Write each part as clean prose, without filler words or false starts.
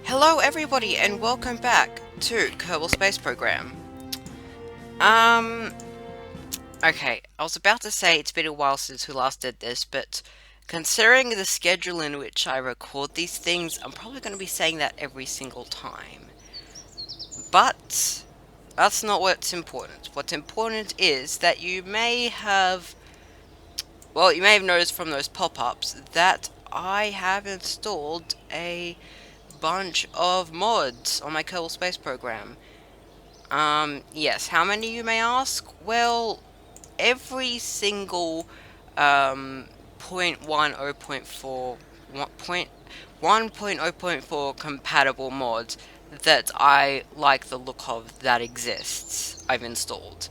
Hello everybody and welcome back to Kerbal Space Program. Um, okay, I was about to say it's been a while since we last did this, but considering the schedule in which I record these things, I'm probably going to be saying that every single time. But that's not what's important. What's important is that you may have noticed from those pop-ups that I have installed a bunch of mods on my Kerbal Space Program. Yes, how many you may ask? Well, every single, point 1.0.4, 1.0.4 compatible mod that I like the look of that exists, I've installed.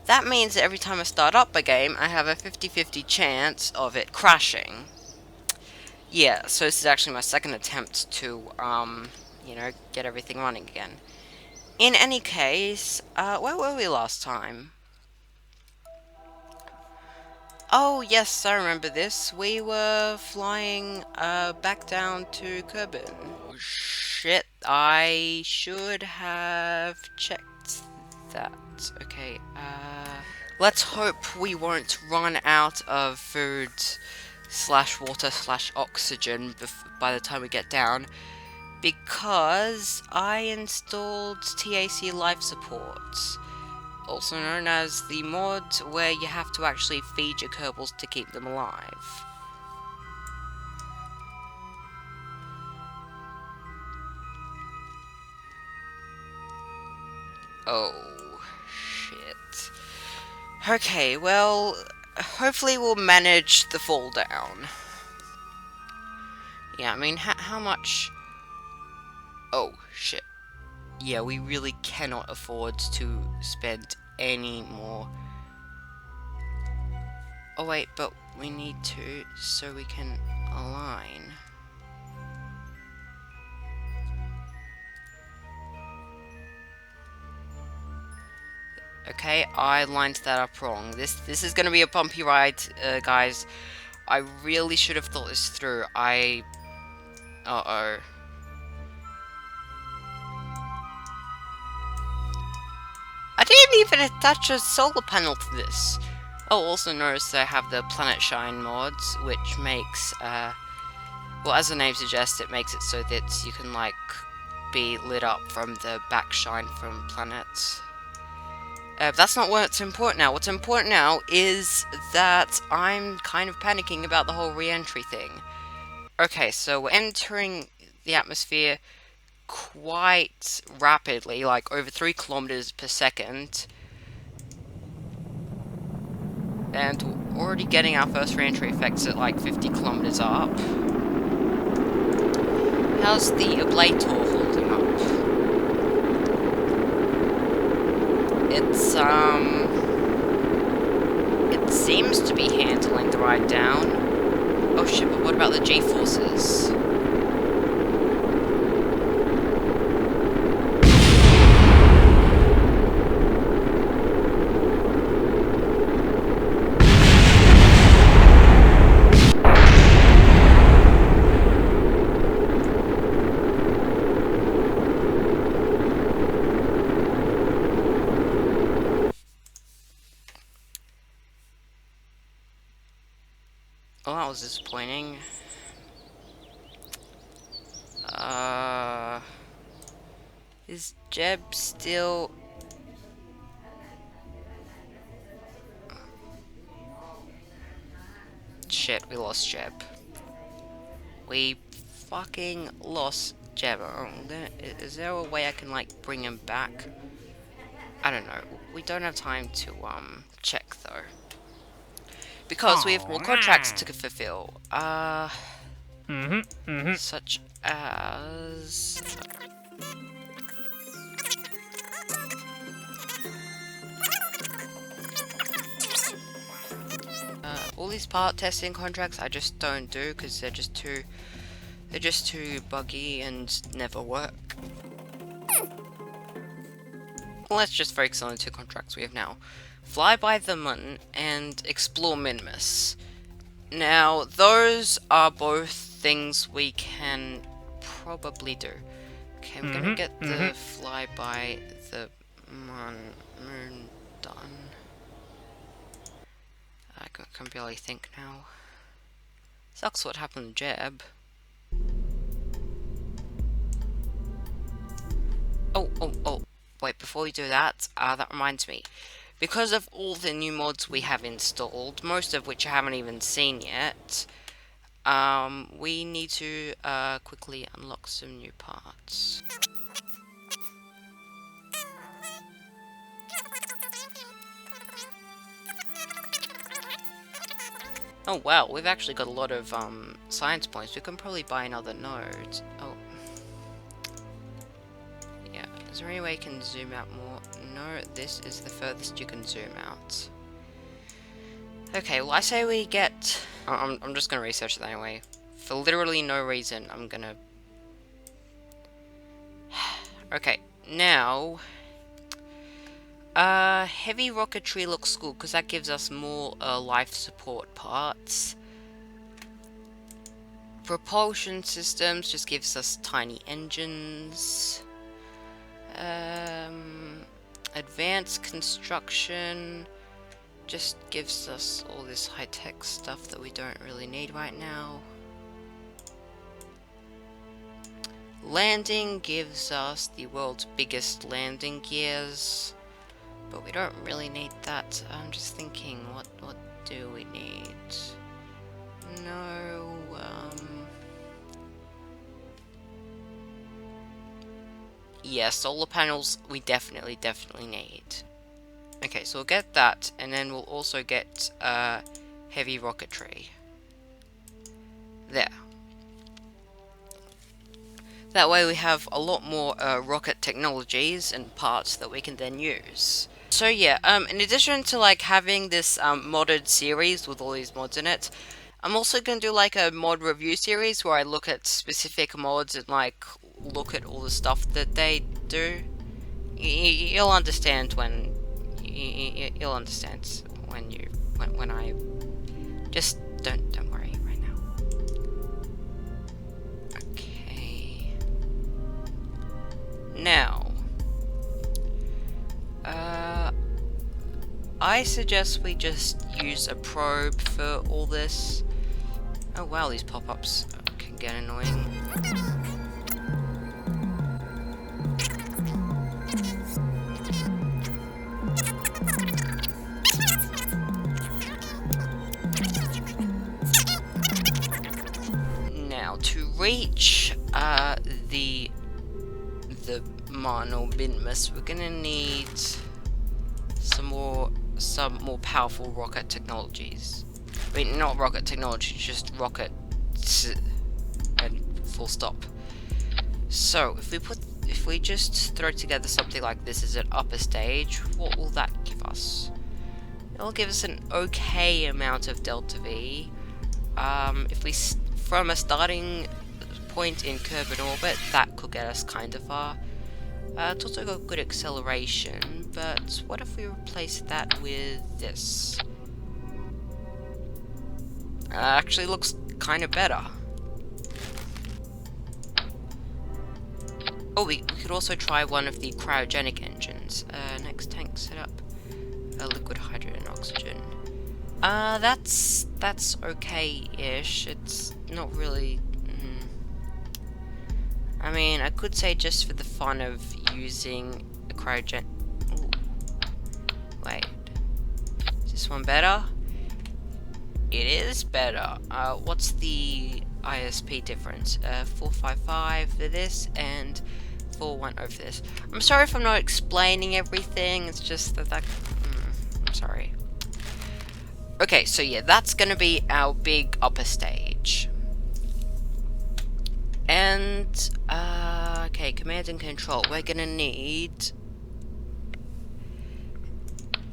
That means that every time I start up a game, I have a 50-50 chance of it crashing. Yeah, so this is actually my second attempt to, get everything running again. In any case, where were we last time? Oh, yes, I remember this. We were flying, back down to Kerbin. Oh, shit, I should have checked that. Okay, let's hope we won't run out of food slash water slash oxygen by the time we get down, because I installed TAC life support, also known as the mod where you have to actually feed your Kerbals to keep them alive. Oh, shit. Okay, well, hopefully we'll manage the fall down. Yeah, I mean, how much... Oh, shit. Yeah, we really cannot afford to spend any more. Oh wait, but we need to, so we can align. Okay, I lined that up wrong. This is gonna be a bumpy ride, guys. I really should have thought this through. Uh-oh. I didn't even attach a solar panel to this. Oh, also notice I have the Planet Shine mods, which makes, well, as the name suggests, it makes it so that you can, like, be lit up from the back shine from planets. That's not what's important now. What's important now is that I'm kind of panicking about the whole re-entry thing. Okay, so we're entering the atmosphere quite rapidly, like over 3 kilometers per second. And we're already getting our first re-entry effects at like 50 kilometers up. How's the ablator holding up? It seems to be handling the ride down. Oh shit, but what about the G-forces? Oh, that was disappointing. Is Jeb still... Shit, we lost Jeb. We fucking lost Jeb. Oh, is there a way I can, like, bring him back? I don't know. We don't have time to, check, though. Because we have more contracts to fulfill. Such as... all these part testing contracts I just don't do because they're just too buggy and never work. Let's just focus on the 2 contracts we have now. Fly by the Moon and Explore Minimus. Now, those are both things we can probably do. Okay, I'm gonna get the flyby the moon done. I can barely think now. Sucks what happened to Jeb. Oh, wait, before we do that, that reminds me. Because of all the new mods we have installed, most of which I haven't even seen yet, we need to quickly unlock some new parts. Oh wow, we've actually got a lot of science points. We can probably buy another node. Oh. Yeah, is there any way you can zoom out more? No, this is the furthest you can zoom out. Okay, well I say we get... I'm just gonna research it anyway. For literally no reason, I'm gonna... Okay, now... heavy rocketry looks good, because that gives us more life support parts. Propulsion systems just gives us tiny engines. Advanced construction just gives us all this high-tech stuff that we don't really need right now. Landing gives us the world's biggest landing gears, but we don't really need that. I'm just thinking, what do we need? No, yeah, solar panels we definitely need. Okay, so we'll get that, and then we'll also get heavy rocketry. There. That way we have a lot more rocket technologies and parts that we can then use. So yeah, in addition to like having this modded series with all these mods in it, I'm also going to do like a mod review series where I look at specific mods and like look at all the stuff that they do. You'll understand when you'll understand when I just don't worry right now. Okay. Now, I suggest we just use a probe for all this. Oh wow, these pop-ups can get annoying. Now, to reach the Mon or Binmus, we're gonna need some more powerful rocket technologies. I mean, not rocket technology, just rocket and full stop. So, if we just throw together something like this as an upper stage, what will that give us? It'll give us an okay amount of delta V. If we from a starting point in Kerbal orbit, that could get us kind of far. It's also got good acceleration, but what if we replace that with this? Actually looks kind of better. Oh, we could also try one of the cryogenic engines. Next tank setup. Liquid hydrogen, oxygen. That's okay-ish. It's not really... I mean, I could say just for the fun of using a cryogen... Ooh. Wait. Is this one better? It is better. What's the ISP difference? 455 for this and 410 for this. I'm sorry if I'm not explaining everything, it's just that I'm sorry. Okay, so yeah, that's gonna be our big upper stage. And, okay, command and control. We're gonna need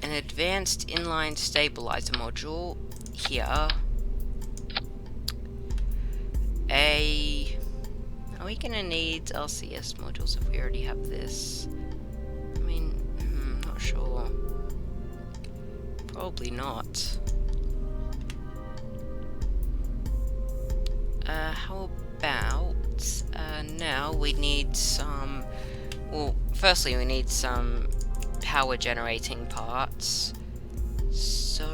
an advanced inline stabilizer module here. Are we gonna need LCS modules if we already have this? I mean, not sure. Probably not. How about now we need some... Well, firstly we need some power generating parts. So,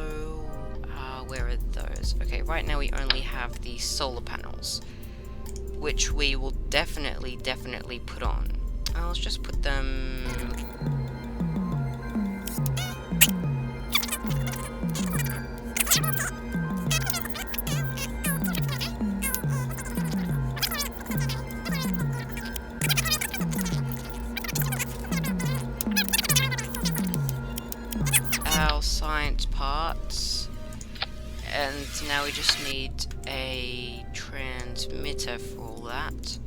where are those? Okay, right now we only have the solar panels, which we will definitely put on. Let's just put them... our science parts, and now we just need a transmitter for all that,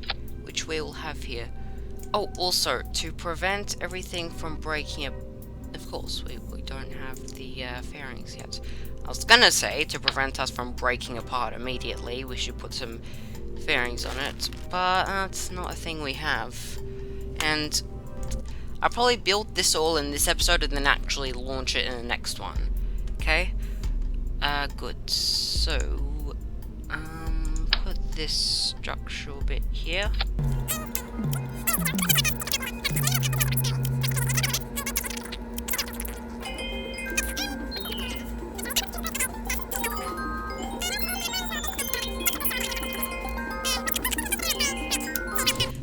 which we will have here. Oh, also, to prevent everything from breaking up, of course, we don't have the fairings yet. I was gonna say, to prevent us from breaking apart immediately, we should put some fairings on it, but that's not a thing we have. And I'll probably build this all in this episode and then actually launch it in the next one. Okay? Good. So, put this structural bit here.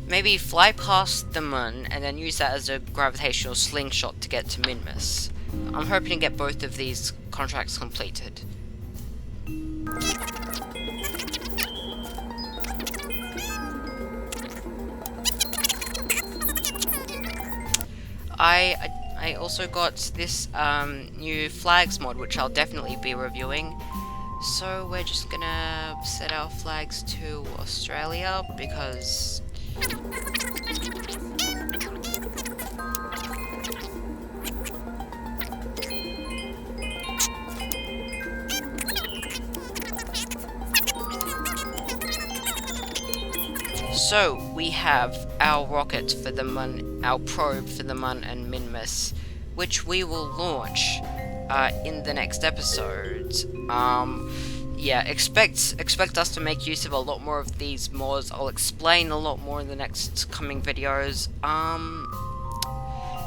Maybe fly past the moon and then use that as a gravitational slingshot to get to Minmus. I'm hoping to get both of these contracts completed. I also got this new flags mod, which I'll definitely be reviewing. So we're just gonna set our flags to Australia because... So, we have our rocket for the Mun, our probe for the Mun and Minmus, which we will launch in the next episode. Yeah, expect us to make use of a lot more of these mods. I'll explain a lot more in the next coming videos.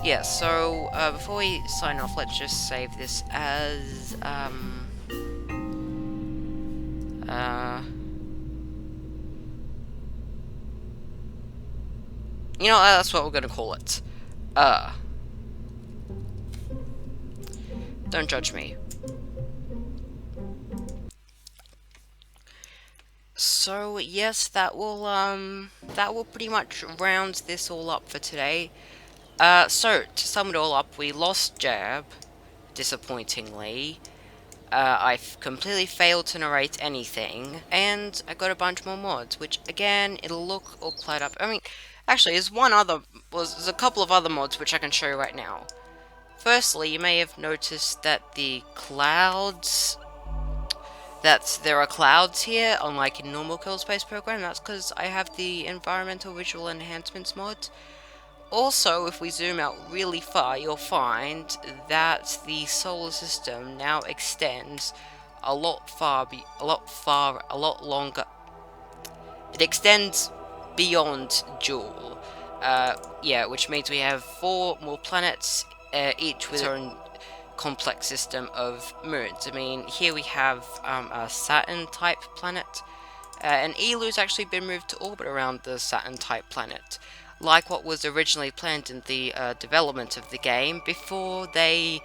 Yeah, so before we sign off, let's just save this as you know, that's what we're gonna call it. Don't judge me. So yes, that will pretty much round this all up for today. So to sum it all up, we lost Jab, disappointingly. I've completely failed to narrate anything, and I got a bunch more mods, which again, it'll look all cloud up. I mean, actually, there's a couple of other mods which I can show you right now. Firstly, you may have noticed that the clouds, that there are clouds here, unlike in normal Kerbal Space Program. That's because I have the Environmental Visual Enhancements mod. Also, if we zoom out really far, you'll find that the solar system now extends a lot longer. It extends beyond Joule. Yeah, which means we have 4 more planets, each with their own complex system of moons. I mean, here we have a Saturn-type planet, and Elu's actually been moved to orbit around the Saturn-type planet, like what was originally planned in the development of the game before they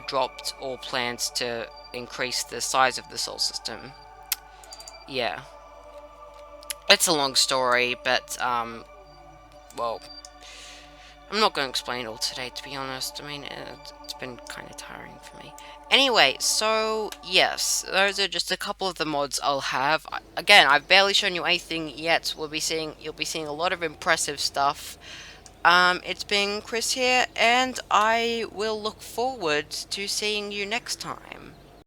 dropped all plans to increase the size of the solar system. Yeah. It's a long story, but, well, I'm not going to explain it all today, to be honest. I mean, it's been kind of tiring for me. Anyway, so, yes, those are just a couple of the mods I'll have. Again, I've barely shown you anything yet. You'll be seeing a lot of impressive stuff. It's been Chris here, and I will look forward to seeing you next time.